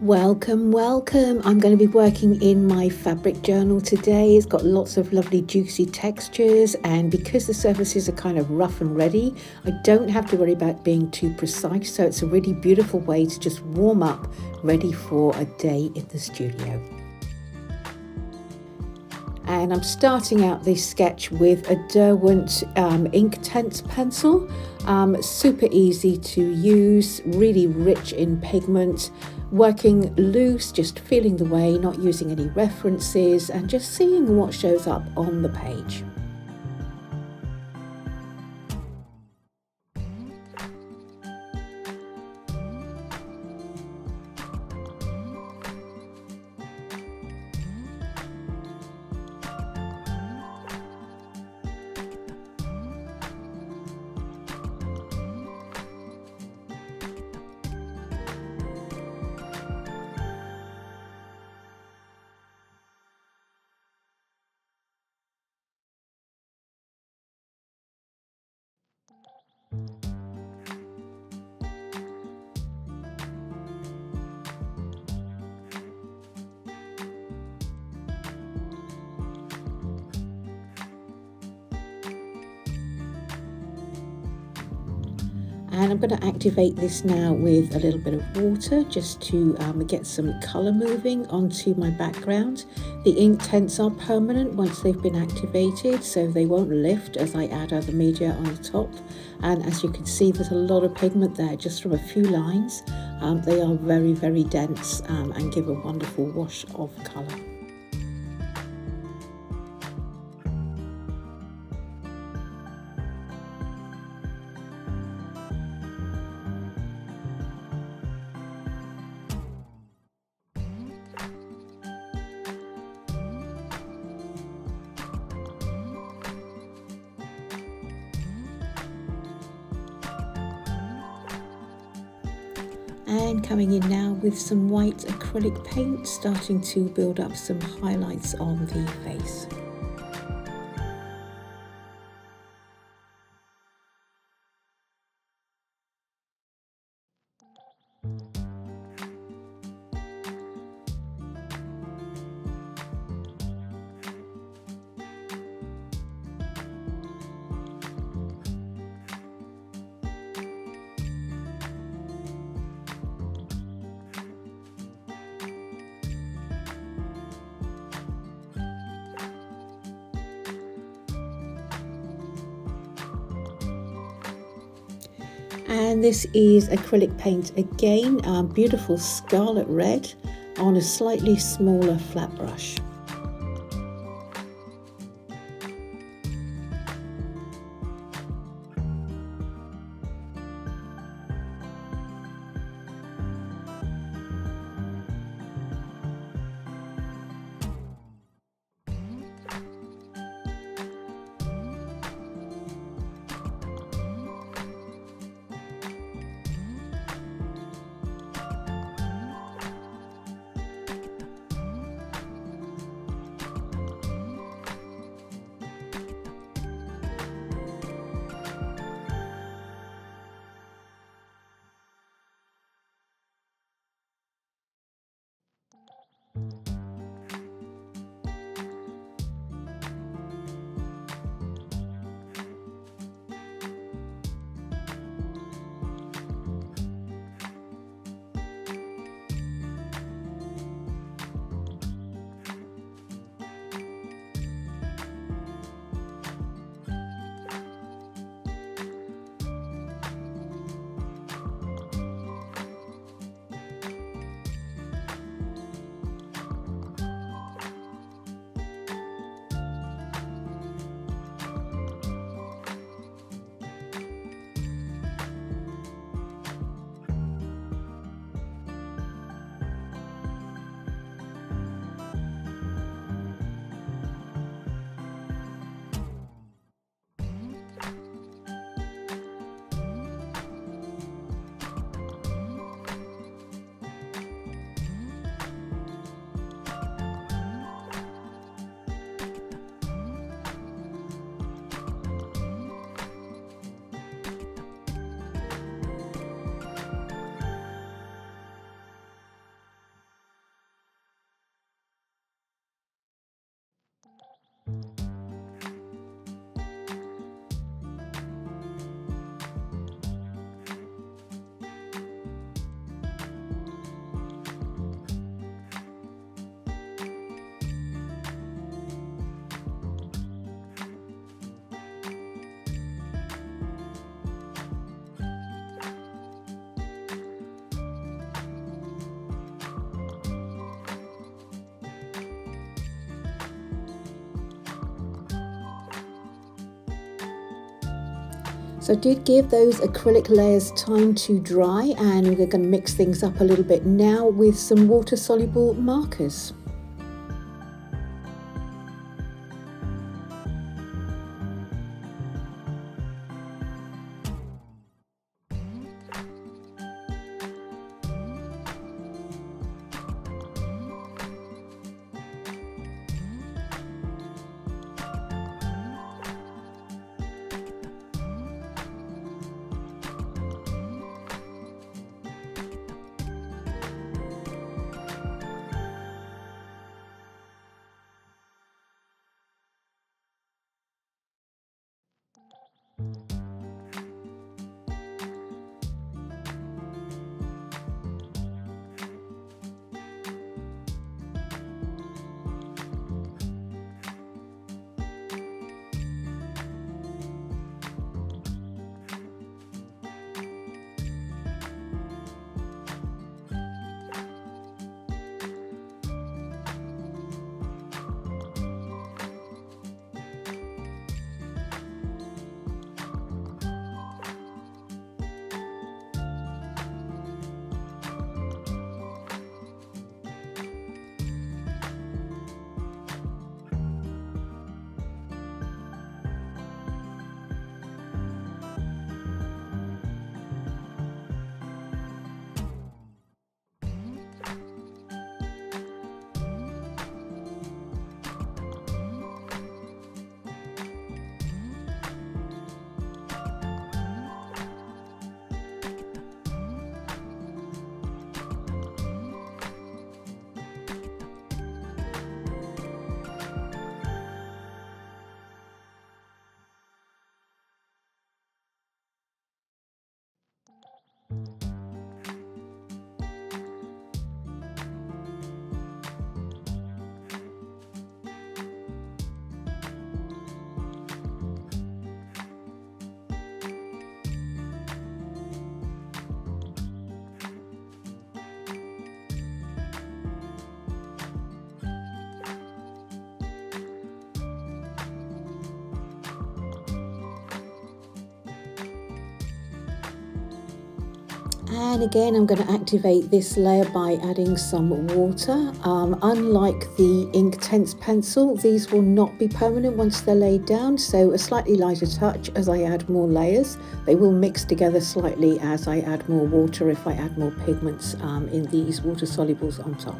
Welcome, welcome. I'm going to be working in my fabric journal today. It's got lots of lovely juicy textures, and because the surfaces are kind of rough and ready, I don't have to worry about being too precise. So it's a really beautiful way to just warm up, ready for a day in the studio. And I'm starting out this sketch with a Derwent Inktense pencil. Super easy to use, really rich in pigment, working loose, just feeling the way, not using any references, and just seeing what shows up on the page. And I'm going to activate this now with a little bit of water just to get some colour moving onto my background. The Inktense are permanent once they've been activated, so they won't lift as I add other media on the top. And as you can see, there's a lot of pigment there just from a few lines. They are very, very dense and give a wonderful wash of colour. And coming in now with some white acrylic paint, starting to build up some highlights on the face. And this is acrylic paint again, beautiful scarlet red on a slightly smaller flat brush. So I did give those acrylic layers time to dry, and we're going to mix things up a little bit now with some water-soluble markers. And again, I'm going to activate this layer by adding some water. Unlike the Inktense pencil, these will not be permanent once they're laid down, so a slightly lighter touch as I add more layers. They will mix together slightly as I add more water if I add more pigments in these water solubles on top.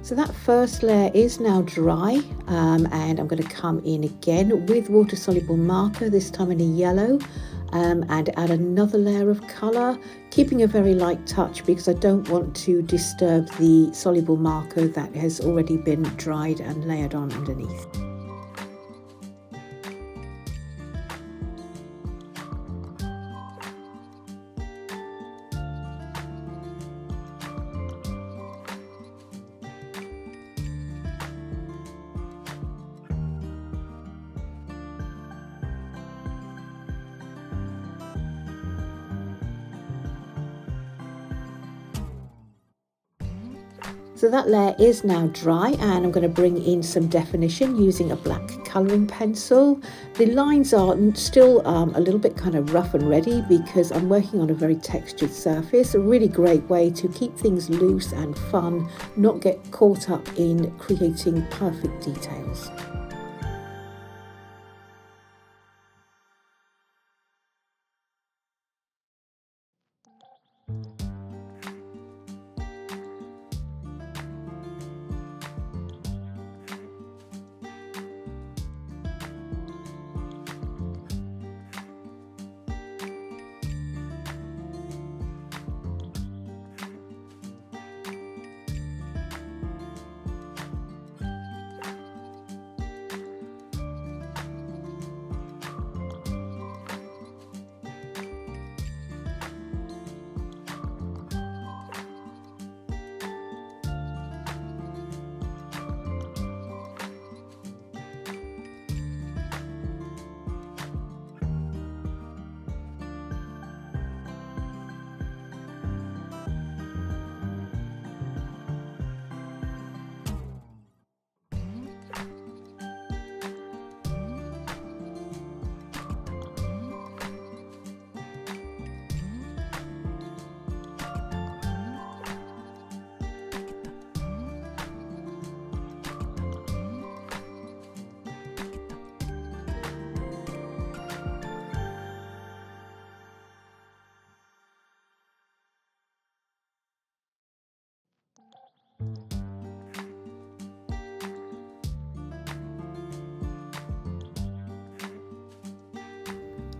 So that first layer is now dry, and I'm going to come in again with water-soluble marker, this time in a yellow, and add another layer of colour, keeping a very light touch because I don't want to disturb the soluble marker that has already been dried and layered on underneath. So that layer is now dry, and I'm going to bring in some definition using a black colouring pencil. The lines are still a little bit kind of rough and ready because I'm working on a very textured surface. A really great way to keep things loose and fun, not get caught up in creating perfect details.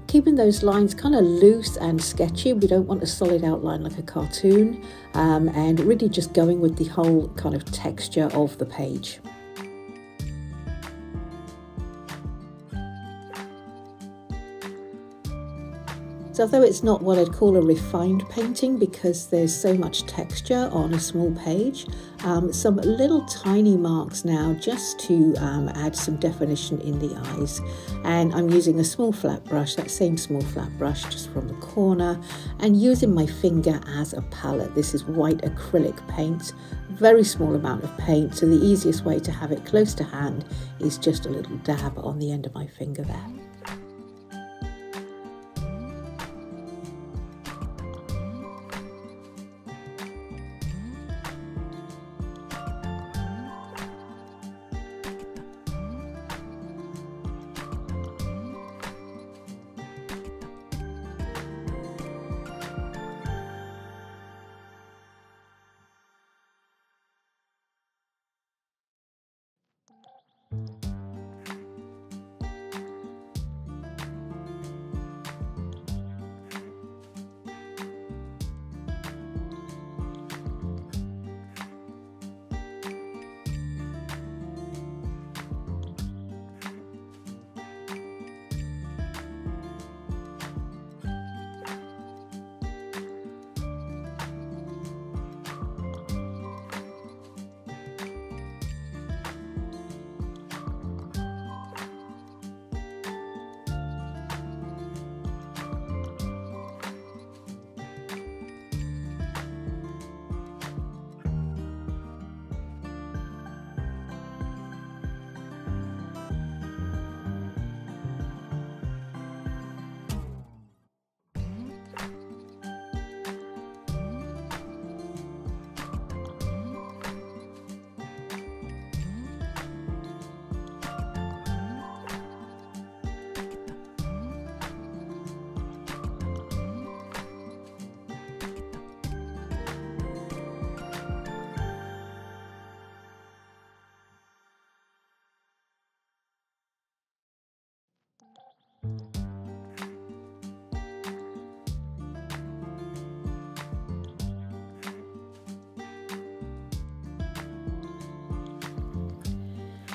Keeping those lines kind of loose and sketchy, we don't want a solid outline like a cartoon, and really just going with the whole kind of texture of the page. So although it's not what I'd call a refined painting because there's so much texture on a small page, some little tiny marks now just to add some definition in the eyes. And I'm using a small flat brush, that same small flat brush just from the corner, and using my finger as a palette. This is white acrylic paint, very small amount of paint, so the easiest way to have it close to hand is just a little dab on the end of my finger there.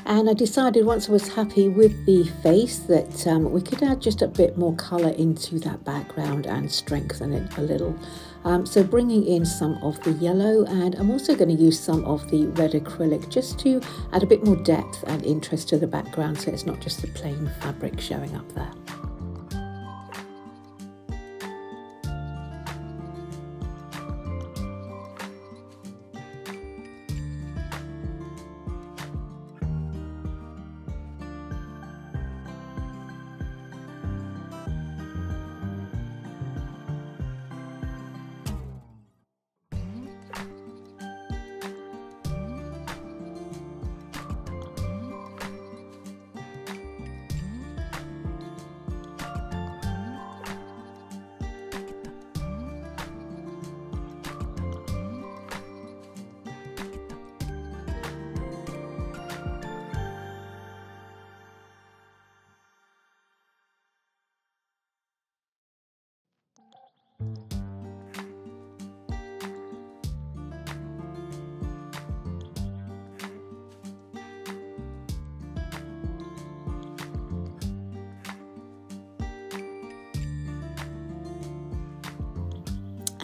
And I decided once I was happy with the face that we could add just a bit more colour into that background and strengthen it a little. So bringing in some of the yellow, and I'm also going to use some of the red acrylic just to add a bit more depth and interest to the background, so it's not just the plain fabric showing up there.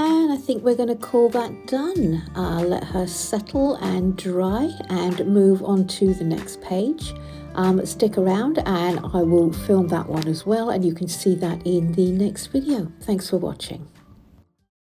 And I think we're going to call that done. Let her settle and dry and move on to the next page. Stick around and I will film that one as well, and you can see that in the next video. Thanks for watching.